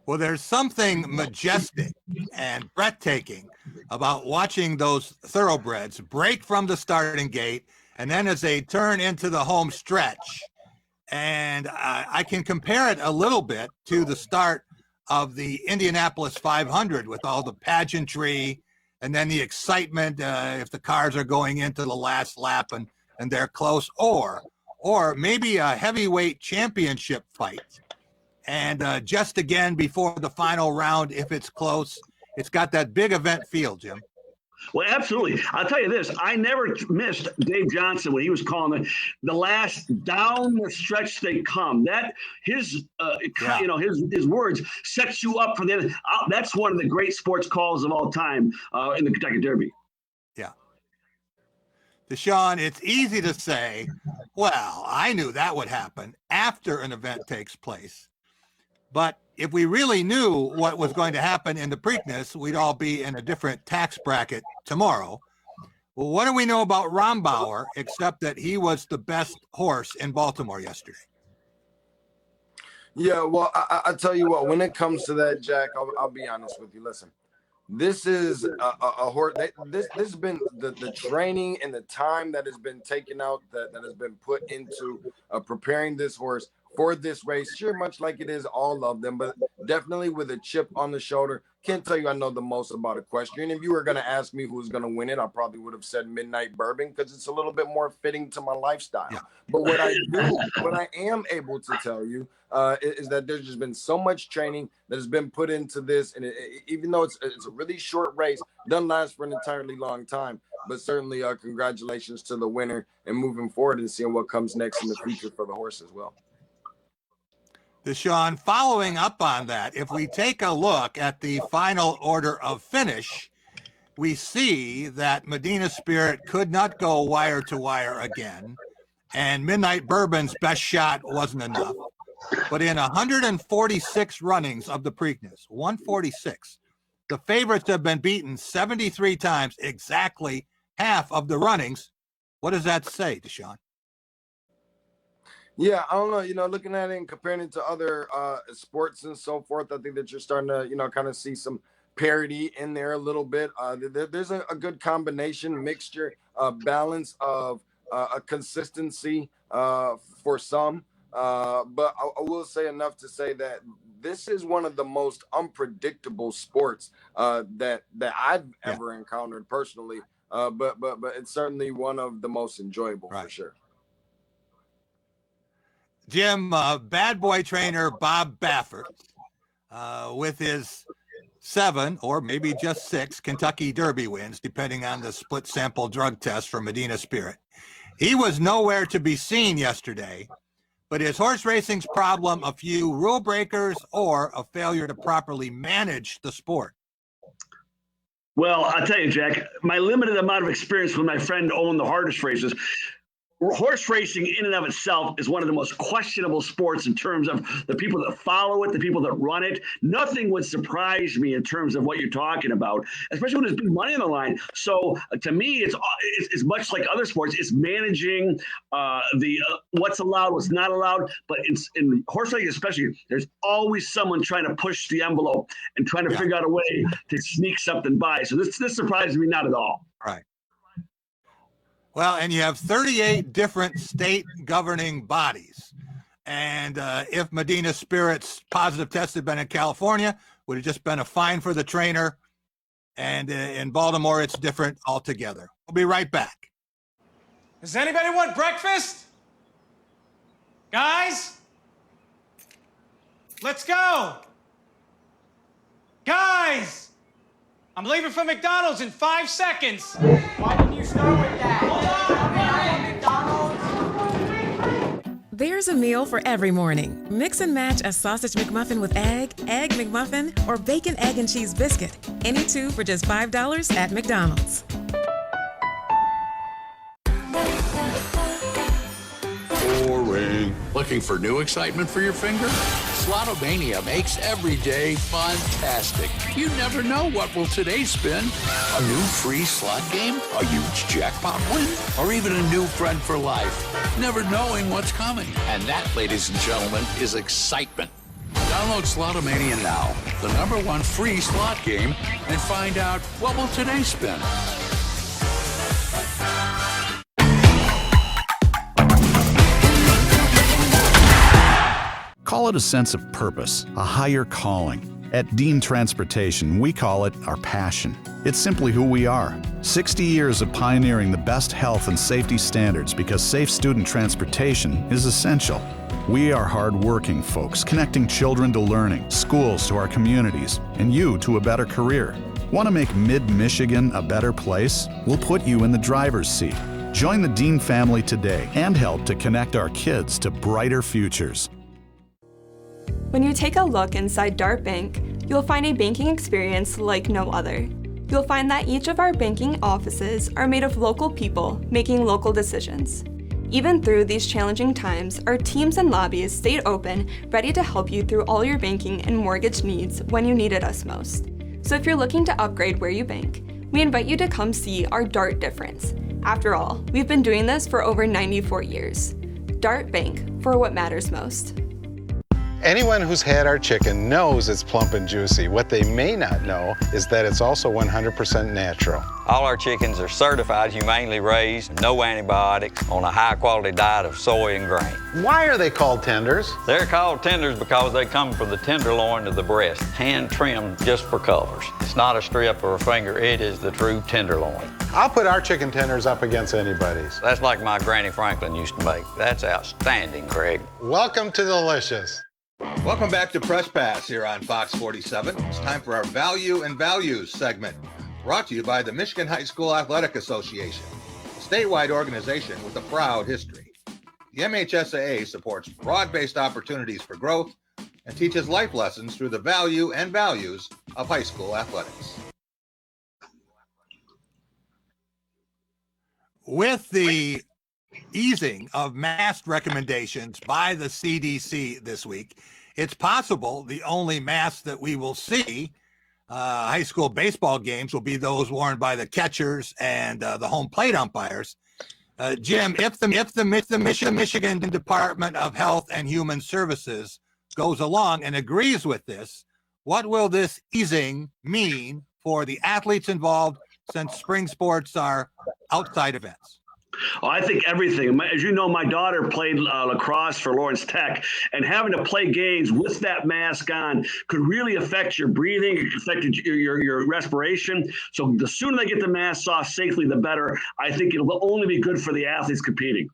Well, there's something majestic and breathtaking about watching those thoroughbreds break from the starting gate, and then as they turn into the home stretch. And I can compare it a little bit to the start of the Indianapolis 500 with all the pageantry and then the excitement if the cars are going into the last lap and they're close, or maybe a heavyweight championship fight. And just again before the final round, if it's close, it's got that big event feel, Jim. Well, absolutely. I'll tell you this. I never missed Dave Johnson when he was calling the last down the stretch they come. That his words sets you up for the. That's one of the great sports calls of all time in the Kentucky Derby. Yeah. Deshaun, it's easy to say, well, I knew that would happen after an event takes place. But if we really knew what was going to happen in the Preakness, we'd all be in a different tax bracket tomorrow. Well, what do we know about Rombauer except that he was the best horse in Baltimore yesterday? Yeah, well, I tell you what, when it comes to that, Jack, I'll be honest with you. Listen, this is a horse. This has been the training and the time that has been taken out, that has been put into preparing this horse for this race, sure, much like it is all of them, but definitely with a chip on the shoulder. Can't tell you I know the most about equestrian. If you were going to ask me who's going to win it, I probably would have said Midnight Bourbon because it's a little bit more fitting to my lifestyle. Yeah. But what I am able to tell you is that there's just been so much training that has been put into this, and even though it's a really short race, doesn't last for an entirely long time. But certainly, congratulations to the winner and moving forward and seeing what comes next in the future for the horse as well. Deshaun, following up on that, if we take a look at the final order of finish, we see that Medina Spirit could not go wire to wire again, and Midnight Bourbon's best shot wasn't enough. But in 146 runnings of the Preakness, 146, the favorites have been beaten 73 times, exactly half of the runnings. What does that say, Deshaun? Yeah, I don't know. Looking at it and comparing it to other sports and so forth, I think that you're starting to, kind of see some parity in there a little bit. There's a good combination, mixture, balance of a consistency for some. But I will say enough to say that this is one of the most unpredictable sports that I've ever encountered personally. But it's certainly one of the most enjoyable for sure. Jim, bad boy trainer Bob Baffert, with his 7 or maybe just 6 Kentucky Derby wins, depending on the split sample drug test for Medina Spirit. He was nowhere to be seen yesterday, but is horse racing's problem a few rule breakers or a failure to properly manage the sport? Well, I'll tell you, Jack, my limited amount of experience with my friend owned the hardest races. Horse racing in and of itself is one of the most questionable sports in terms of the people that follow it, the people that run it. Nothing would surprise me in terms of what you're talking about, especially when there's big money on the line. So to me, it's much like other sports. It's managing what's allowed, what's not allowed. But in horse racing especially, there's always someone trying to push the envelope and trying to figure out a way to sneak something by. So this surprises me not at all. Right. Well, and you have 38 different state governing bodies. And if Medina Spirit's positive test had been in California, would have just been a fine for the trainer. And in Baltimore, it's different altogether. We'll be right back. Does anybody want breakfast? Guys? Let's go. Guys! I'm leaving for McDonald's in 5 seconds. Why didn't you start with that? There's a meal for every morning. Mix and match a sausage McMuffin with egg McMuffin, or bacon, egg, and cheese biscuit. Any two for just $5 at McDonald's. Boring. Looking for new excitement for your finger? Slotomania makes every day fantastic. You never know what will today spin. A new free slot game, a huge jackpot win, or even a new friend for life. Never knowing what's coming. And that, ladies and gentlemen, is excitement. Download Slotomania now, the #1 free slot game, and find out what will today spin. Call it a sense of purpose, a higher calling. At Dean Transportation, we call it our passion. It's simply who we are. 60 years of pioneering the best health and safety standards because safe student transportation is essential. We are hard-working folks, connecting children to learning, schools to our communities, and you to a better career. Want to make Mid-Michigan a better place? We'll put you in the driver's seat. Join the Dean family today and help to connect our kids to brighter futures. When you take a look inside Dart Bank, you'll find a banking experience like no other. You'll find that each of our banking offices are made of local people making local decisions. Even through these challenging times, our teams and lobbies stayed open, ready to help you through all your banking and mortgage needs when you needed us most. So if you're looking to upgrade where you bank, we invite you to come see our Dart difference. After all, we've been doing this for over 94 years. Dart Bank, for what matters most. Anyone who's had our chicken knows it's plump and juicy. What they may not know is that it's also 100% natural. All our chickens are certified, humanely raised, no antibiotics, on a high-quality diet of soy and grain. Why are they called tenders? They're called tenders because they come from the tenderloin of the breast, hand-trimmed just for colors. It's not a strip or a finger, it is the true tenderloin. I'll put our chicken tenders up against anybody's. That's like my Granny Franklin used to make. That's outstanding, Craig. Welcome to Delicious. Welcome back to Press Pass here on Fox 47. It's time for our Value and Values segment, brought to you by the Michigan High School Athletic Association, a statewide organization with a proud history. The MHSAA supports broad-based opportunities for growth and teaches life lessons through the value and values of high school athletics. With the easing of mask recommendations by the CDC this week, it's possible the only masks that we will see high school baseball games will be those worn by the catchers and the home plate umpires. Jim, if the Michigan Department of Health and Human Services goes along and agrees with this, what will this easing mean for the athletes involved, since spring sports are outside events? Oh, I think everything. As you know, my daughter played lacrosse for Lawrence Tech, and having to play games with that mask on could really affect your breathing, it could affect your respiration. So the sooner they get the masks off safely, the better. I think it'll only be good for the athletes competing.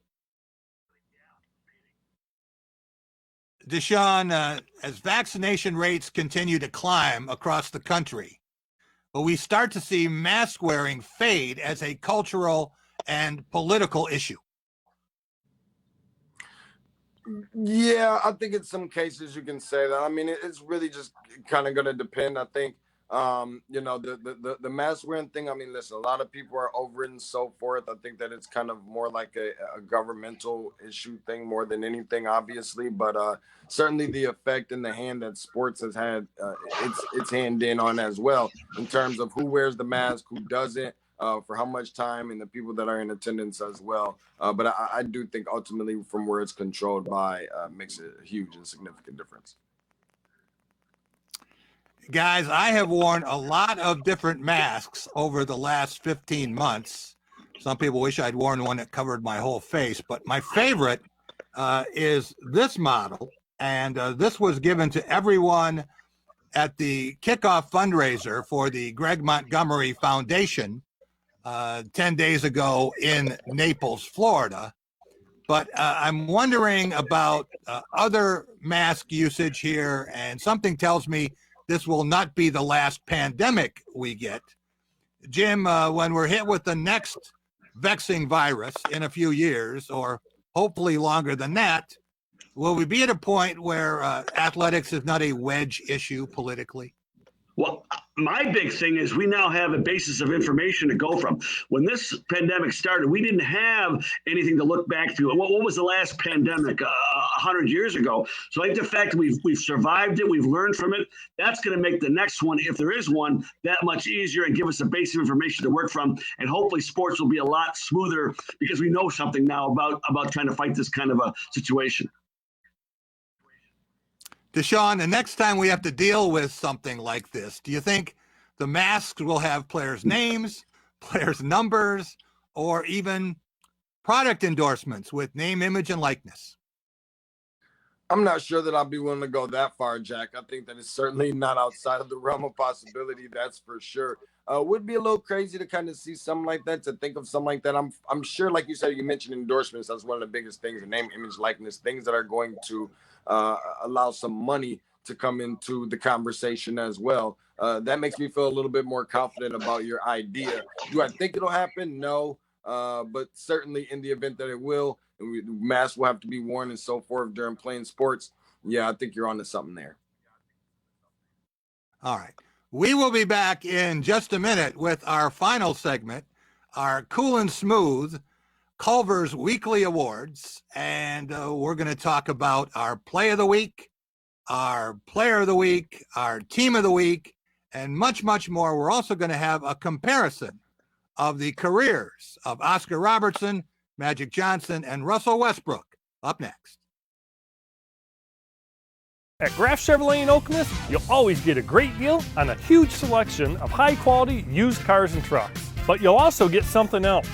Deshaun, as vaccination rates continue to climb across the country, will we start to see mask wearing fade as a cultural and political issue? Yeah, I think in some cases you can say that. I mean, it's really just kind of going to depend. I think, the mask wearing thing. I mean, listen, a lot of people are over it and so forth. I think that it's kind of more like a governmental issue thing more than anything, obviously. But certainly the effect in the hand that sports has had, it's hand in on as well in terms of who wears the mask, who doesn't. For how much time, and the people that are in attendance as well. But I do think ultimately from where it's controlled by makes a huge and significant difference. Guys, I have worn a lot of different masks over the last 15 months. Some people wish I'd worn one that covered my whole face, but my favorite is this model. And this was given to everyone at the kickoff fundraiser for the Greg Montgomery Foundation 10 days ago in Naples, Florida. But I'm wondering about other mask usage here, and something tells me this will not be the last pandemic we get. Jim, when we're hit with the next vexing virus in a few years, or hopefully longer than that, will we be at a point where athletics is not a wedge issue politically? Well, my big thing is we now have a basis of information to go from. When this pandemic started, we didn't have anything to look back to. What was the last pandemic 100 years ago? So I think the fact that we've survived it, we've learned from it, that's going to make the next one, if there is one, that much easier and give us a base of information to work from. And hopefully sports will be a lot smoother because we know something now about trying to fight this kind of a situation. Deshaun, the next time we have to deal with something like this, do you think the masks will have players' names, players' numbers, or even product endorsements with name, image, and likeness? I'm not sure that I'll be willing to go that far, Jack. I think that it's certainly not outside of the realm of possibility, that's for sure. Would be a little crazy to kind of see something like that, to think of something like that. I'm sure, like you said, you mentioned endorsements. That's one of the biggest things, the name, image, likeness, things that are going to allow some money to come into the conversation as well. That makes me feel a little bit more confident about your idea. Do I think it'll happen? No. But certainly in the event that it will, and masks will have to be worn and so forth during playing sports, yeah, I think you're onto something there. All right. We will be back in just a minute with our final segment, our Cool and Smooth Culver's Weekly Awards. And we're going to talk about our Play of the Week, our Player of the Week, our Team of the Week, and much, much more. We're also going to have a comparison of the careers of Oscar Robertson, Magic Johnson, and Russell Westbrook. Up next. At Graff Chevrolet in Okemos, you'll always get a great deal on a huge selection of high-quality used cars and trucks. But you'll also get something else,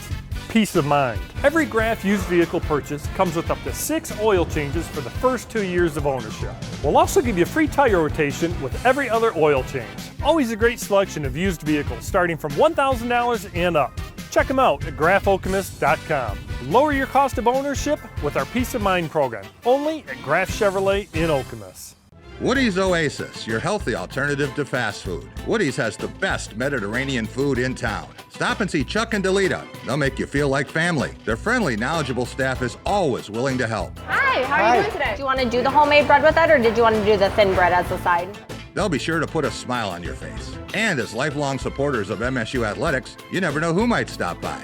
peace of mind. Every Graff used vehicle purchase comes with up to 6 oil changes for the first 2 years of ownership. We'll also give you free tire rotation with every other oil change. Always a great selection of used vehicles starting from $1,000 and up. Check them out at graffokemos.com. Lower your cost of ownership with our Peace of Mind program, only at Graff Chevrolet in Okemos. Woody's Oasis, your healthy alternative to fast food. Woody's has the best Mediterranean food in town. Stop and see Chuck and Delita. They'll make you feel like family. Their friendly, knowledgeable staff is always willing to help. Hi, how are you doing today? Do you want to do the homemade bread with it, or did you want to do the thin bread as a side? They'll be sure to put a smile on your face. And as lifelong supporters of MSU athletics, you never know who might stop by.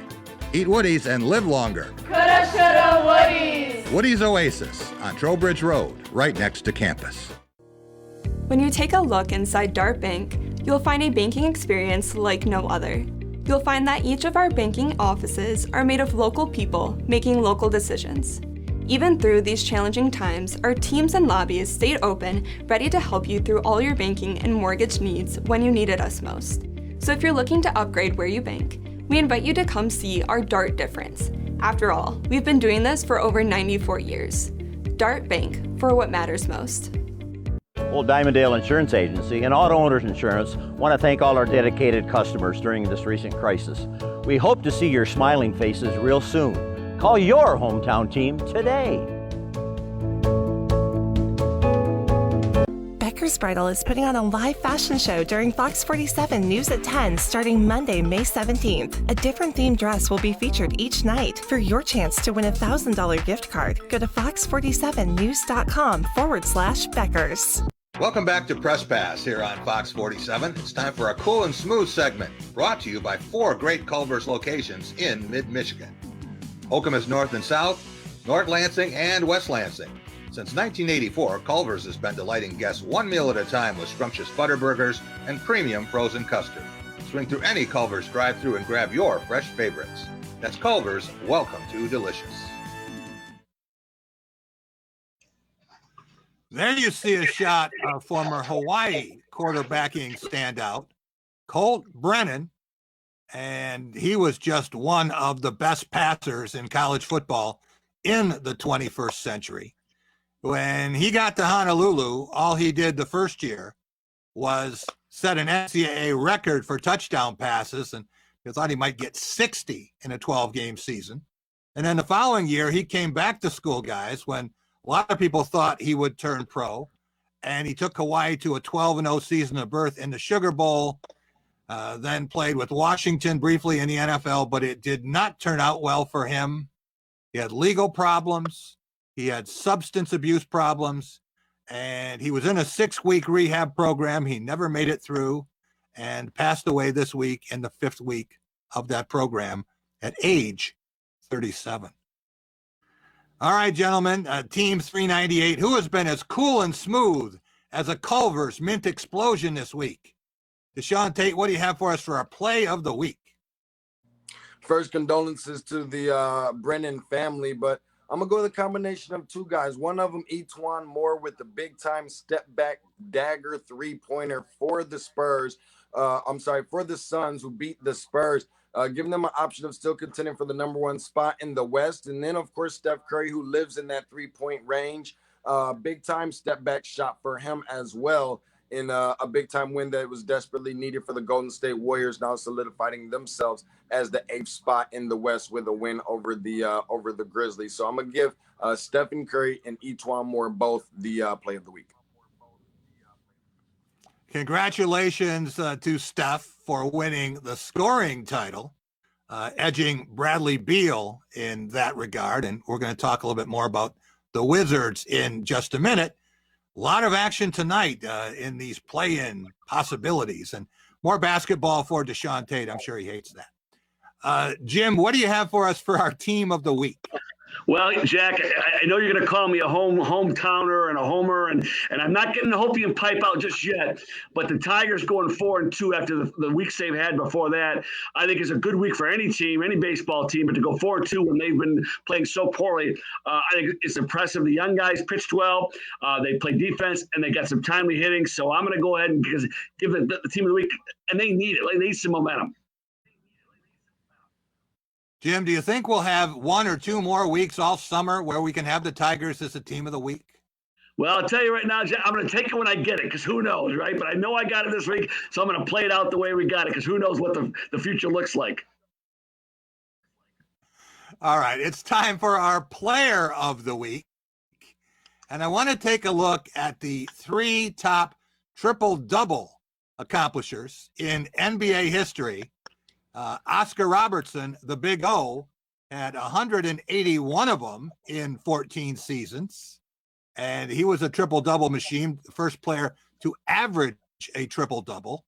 Eat Woody's and live longer. Coulda, shoulda, Woody's. Woody's Oasis on Trowbridge Road, right next to campus. When you take a look inside Dart Bank, you'll find a banking experience like no other. You'll find that each of our banking offices are made of local people making local decisions. Even through these challenging times, our teams and lobbies stayed open, ready to help you through all your banking and mortgage needs when you needed us most. So if you're looking to upgrade where you bank, we invite you to come see our Dart difference. After all, we've been doing this for over 94 years. Dart Bank, for what matters most. Old Diamondale Insurance Agency and Auto Owners Insurance want to thank all our dedicated customers during this recent crisis. We hope to see your smiling faces real soon. Call your hometown team today. Becker's Bridal is putting on a live fashion show during Fox 47 News at 10 starting Monday, May 17th. A different themed dress will be featured each night. For your chance to win a $1,000 gift card, go to fox47news.com/Beckers. Welcome back to Press Pass here on Fox 47. It's time for a cool and smooth segment brought to you by 4 great Culver's locations in mid-Michigan. Okemos North and South, North Lansing, and West Lansing. Since 1984, Culver's has been delighting guests one meal at a time with scrumptious butter burgers and premium frozen custard. Swing through any Culver's drive-thru and grab your fresh favorites. That's Culver's. Welcome to delicious. There you see a shot of former Hawaii quarterbacking standout, Colt Brennan, and he was just one of the best passers in college football in the 21st century. When he got to Honolulu, all he did the first year was set an NCAA record for touchdown passes, and they thought he might get 60 in a 12-game season. And then the following year, he came back to school guys when a lot of people thought he would turn pro, and he took Hawaii to a 12-0 season of birth in the Sugar Bowl, then played with Washington briefly in the NFL, but it did not turn out well for him. He had legal problems. He had substance abuse problems, and he was in a 6-week rehab program. He never made it through and passed away this week in the 5th week of that program at age 37. All right, gentlemen, Team 398, who has been as cool and smooth as a Culver's mint explosion this week? Deshaun Tate, what do you have for us for our play of the week? First, condolences to the Brennan family, but I'm going to go with a combination of 2 guys. One of them, Etuan Moore, with the big-time step-back dagger three-pointer for the Spurs. For the Suns, who beat the Spurs, giving them an option of still contending for the number 1 spot in the West. And then, of course, Steph Curry, who lives in that three-point range. Big-time step-back shot for him as well in a big-time win that was desperately needed for the Golden State Warriors, now solidifying themselves as the 8th spot in the West with a win over the Grizzlies. So I'm going to give Stephen Curry and Etuan Moore both the play of the week. Congratulations to Steph for winning the scoring title, edging Bradley Beal in that regard. And we're going to talk a little bit more about the Wizards in just a minute. A lot of action tonight in these play-in possibilities, and more basketball for Deshaun Tate. I'm sure he hates that. Jim, what do you have for us for our team of the week? Well, Jack, I know you're going to call me a hometowner and a homer, and I'm not getting the Hopium pipe out just yet. But the Tigers going 4-2 after the weeks they've had before that, I think is a good week for any team, any baseball team. But to go 4-2 when they've been playing so poorly, I think it's impressive. The young guys pitched well, they played defense, and they got some timely hitting. So I'm going to go ahead and give the team of the week, and they need it. They need some momentum. Jim, do you think we'll have 1 or 2 more weeks all summer where we can have the Tigers as a team of the week? Well, I'll tell you right now, Jack, I'm going to take it when I get it, because who knows, right? But I know I got it this week, so I'm going to play it out the way we got it, because who knows what the future looks like. All right, it's time for our player of the week. And I want to take a look at the 3 top triple-double accomplishers in NBA history. Oscar Robertson, the Big O, had 181 of them in 14 seasons, and he was a triple-double machine, the first player to average a triple-double.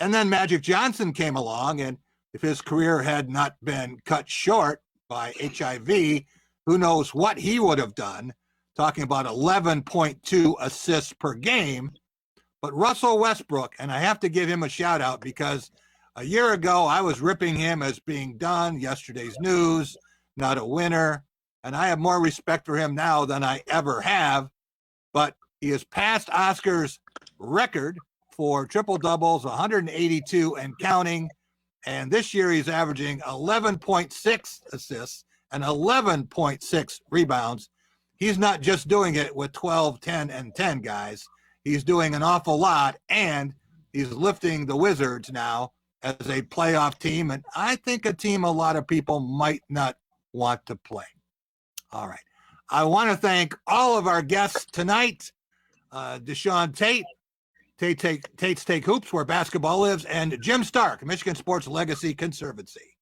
And then Magic Johnson came along, and if his career had not been cut short by HIV, who knows what he would have done, talking about 11.2 assists per game. But Russell Westbrook, and I have to give him a shout-out because a year ago, I was ripping him as being done, yesterday's news, not a winner, and I have more respect for him now than I ever have, but he has passed Oscar's record for triple-doubles, 182 and counting, and this year he's averaging 11.6 assists and 11.6 rebounds. He's not just doing it with 12, 10, and 10 guys. He's doing an awful lot, and he's lifting the Wizards now as a playoff team, and I think a team a lot of people might not want to play. All right. I want to thank all of our guests tonight. Deshaun Tate, Tate's Take Hoops, where basketball lives, and Jim Stark, Michigan Sports Legacy Conservancy.